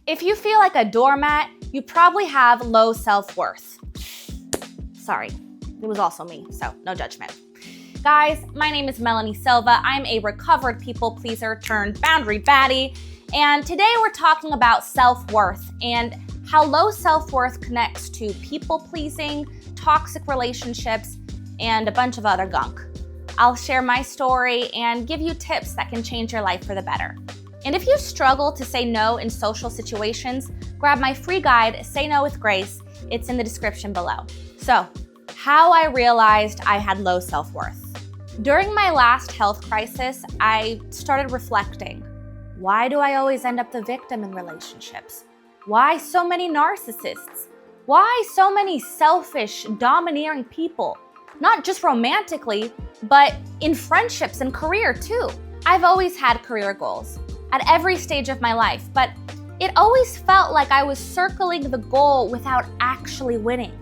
If you feel like a doormat, you probably have low self-worth. Sorry, it was also me, so no judgment. Guys, my name is Melanie Silva. I'm a recovered people pleaser turned boundary baddie, and today we're talking about self-worth and how low self-worth connects to people pleasing, toxic relationships, and a bunch of other gunk. I'll share my story and give you tips that can change your life for the better. And if you struggle to say no in social situations, grab my free guide, Say No with Grace. It's in the description below. So, how I realized I had low self-worth. During my last health crisis, I started reflecting. Why do I always end up the victim in relationships? Why so many narcissists? Why so many selfish, domineering people? Not just romantically, but in friendships and career too. I've always had career goals at every stage of my life, but it always felt like I was circling the goal without actually winning.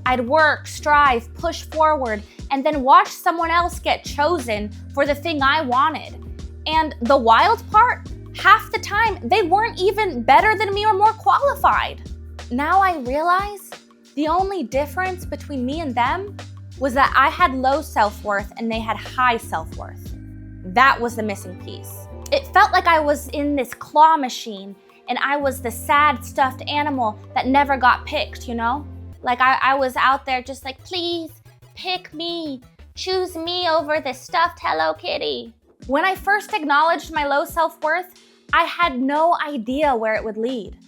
I'd work, strive, push forward, and then watch someone else get chosen for the thing I wanted. And the wild part, half the time, they weren't even better than me or more qualified. Now I realize the only difference between me and them was that I had low self-worth and they had high self-worth. That was the missing piece. It felt like I was in this claw machine and I was the sad stuffed animal that never got picked, you know? Like I was out there just like, please pick me, choose me over this stuffed Hello Kitty. When I first acknowledged my low self-worth, I had no idea where it would lead.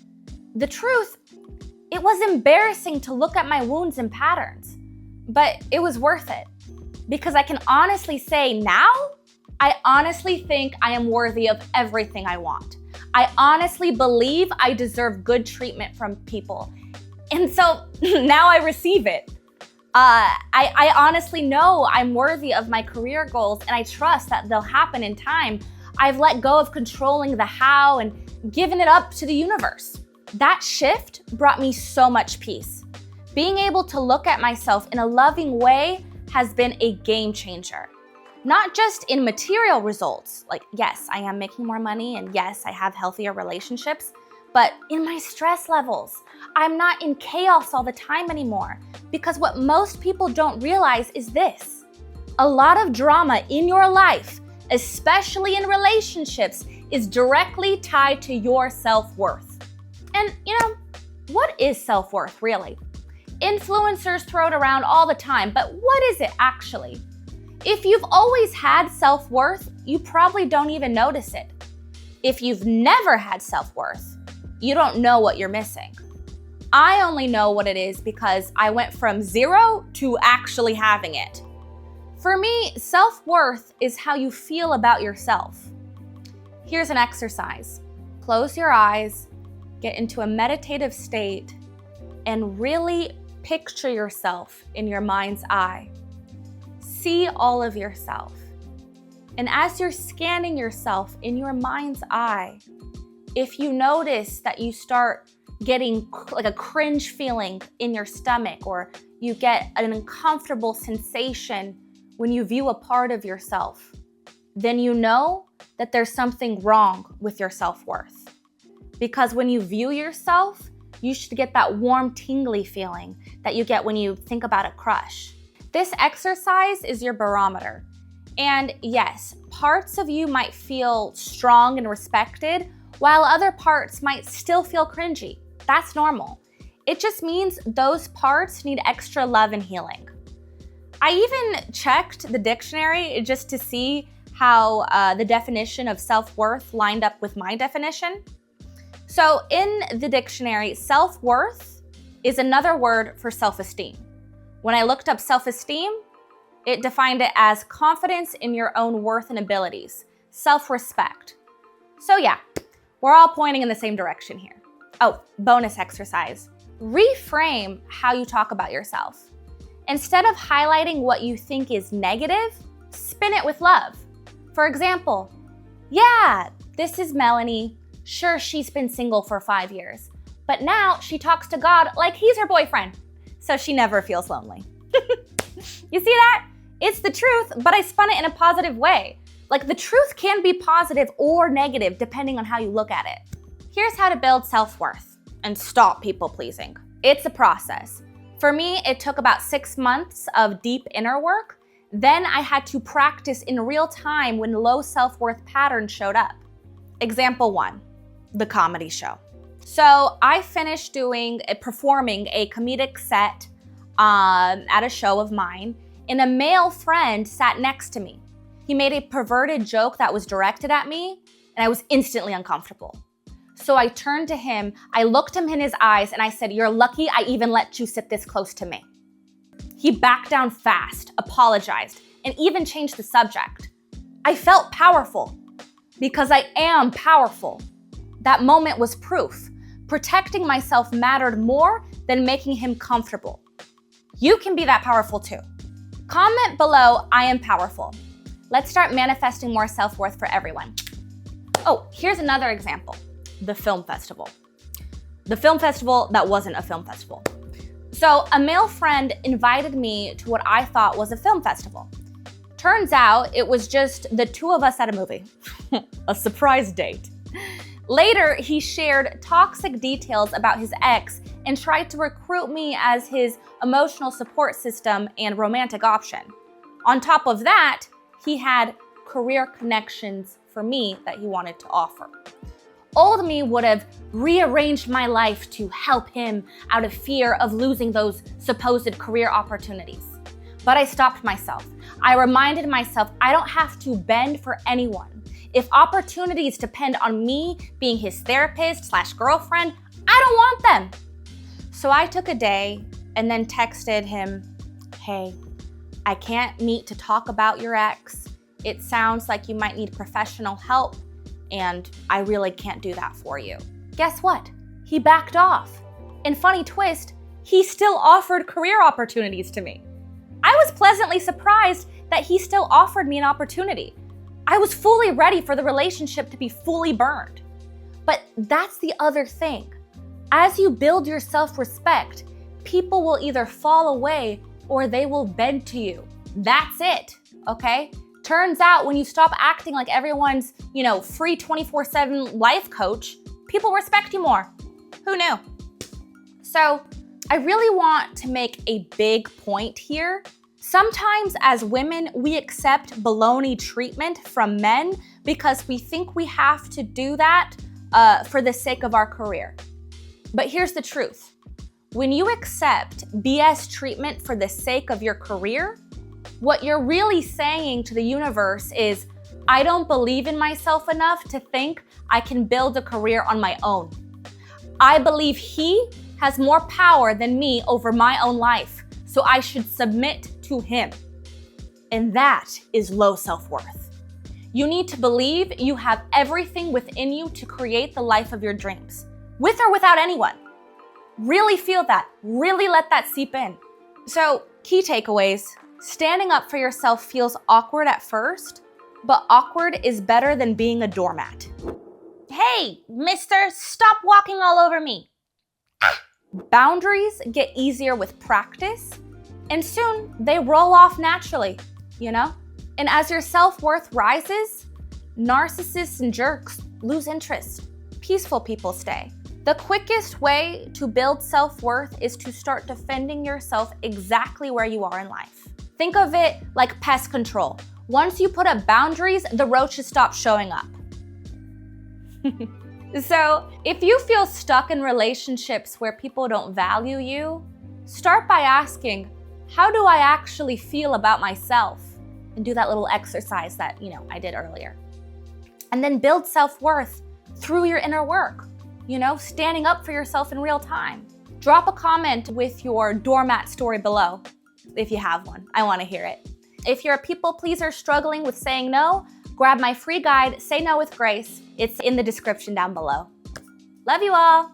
The truth, it was embarrassing to look at my wounds and patterns, but it was worth it because I can honestly say now, I honestly think I am worthy of everything I want. I honestly believe I deserve good treatment from people. And so now I receive it. I honestly know I'm worthy of my career goals and I trust that they'll happen in time. I've let go of controlling the how and given it up to the universe. That shift brought me so much peace. Being able to look at myself in a loving way has been a game changer. Not just in material results, like yes, I am making more money and yes, I have healthier relationships, but in my stress levels. I'm not in chaos all the time anymore because what most people don't realize is this. A lot of drama in your life, especially in relationships, is directly tied to your self-worth. And you know, what is self-worth really? Influencers throw it around all the time, but what is it actually? If you've always had self-worth, you probably don't even notice it. If you've never had self-worth, you don't know what you're missing. I only know what it is because I went from zero to actually having it. For me, self-worth is how you feel about yourself. Here's an exercise. Close your eyes, get into a meditative state, and really picture yourself in your mind's eye. See all of yourself. And as you're scanning yourself in your mind's eye, if you notice that you start getting like a cringe feeling in your stomach or you get an uncomfortable sensation when you view a part of yourself, then you know that there's something wrong with your self-worth. Because when you view yourself, you should get that warm, tingly feeling that you get when you think about a crush. This exercise is your barometer. And yes, parts of you might feel strong and respected, while other parts might still feel cringy. That's normal. It just means those parts need extra love and healing. I even checked the dictionary just to see how the definition of self-worth lined up with my definition. So in the dictionary, self-worth is another word for self-esteem. When I looked up self-esteem, it defined it as confidence in your own worth and abilities, self-respect. So yeah, we're all pointing in the same direction here. Oh, bonus exercise. Reframe how you talk about yourself. Instead of highlighting what you think is negative, spin it with love. For example, yeah, this is Melanie. Sure, she's been single for 5 years, but now she talks to God like he's her boyfriend, so she never feels lonely. You see that? It's the truth, but I spun it in a positive way. Like the truth can be positive or negative depending on how you look at it. Here's how to build self-worth and stop people-pleasing. It's a process. For me, it took about 6 months of deep inner work. Then I had to practice in real time when low self-worth patterns showed up. Example 1, the comedy show. So I finished performing a comedic set at a show of mine, and a male friend sat next to me. He made a perverted joke that was directed at me, and I was instantly uncomfortable. So I turned to him, I looked him in his eyes, and I said, "You're lucky I even let you sit this close to me." He backed down fast, apologized, and even changed the subject. I felt powerful because I am powerful. That moment was proof. Protecting myself mattered more than making him comfortable. You can be that powerful too. Comment below, "I am powerful." Let's start manifesting more self-worth for everyone. Oh, here's another example. The film festival. The film festival that wasn't a film festival. So a male friend invited me to what I thought was a film festival. Turns out it was just the two of us at a movie. A surprise date. Later, he shared toxic details about his ex and tried to recruit me as his emotional support system and romantic option. On top of that, he had career connections for me that he wanted to offer. Old me would have rearranged my life to help him out of fear of losing those supposed career opportunities. But I stopped myself. I reminded myself I don't have to bend for anyone. If opportunities depend on me being his therapist/girlfriend, I don't want them. So I took a day and then texted him, "Hey, I can't meet to talk about your ex. It sounds like you might need professional help, and I really can't do that for you." Guess what? He backed off. And funny twist, he still offered career opportunities to me. I was pleasantly surprised that he still offered me an opportunity. I was fully ready for the relationship to be fully burned. But that's the other thing. As you build your self-respect, people will either fall away or they will bend to you. That's it, okay? Turns out when you stop acting like everyone's, free 24/7 life coach, people respect you more. Who knew? So I really want to make a big point here. Sometimes as women, we accept baloney treatment from men because we think we have to do that for the sake of our career. But here's the truth. When you accept BS treatment for the sake of your career, what you're really saying to the universe is, "I don't believe in myself enough to think I can build a career on my own. I believe he has more power than me over my own life, so I should submit to him." And that is low self-worth. You need to believe you have everything within you to create the life of your dreams, with or without anyone. Really feel that. Really let that seep in. So, key takeaways. Standing up for yourself feels awkward at first, but awkward is better than being a doormat. "Hey, mister, stop walking all over me." Boundaries get easier with practice, and soon they roll off naturally, And as your self-worth rises, narcissists and jerks lose interest. Peaceful people stay. The quickest way to build self-worth is to start defending yourself exactly where you are in life. Think of it like pest control. Once you put up boundaries, the roaches stop showing up. So, if you feel stuck in relationships where people don't value you, start by asking, how do I actually feel about myself? And do that little exercise that, I did earlier. And then build self-worth through your inner work, standing up for yourself in real time. Drop a comment with your doormat story below, if you have one. I want to hear it. If you're a people pleaser struggling with saying no, grab my free guide, Say No with Grace. It's in the description down below. Love you all.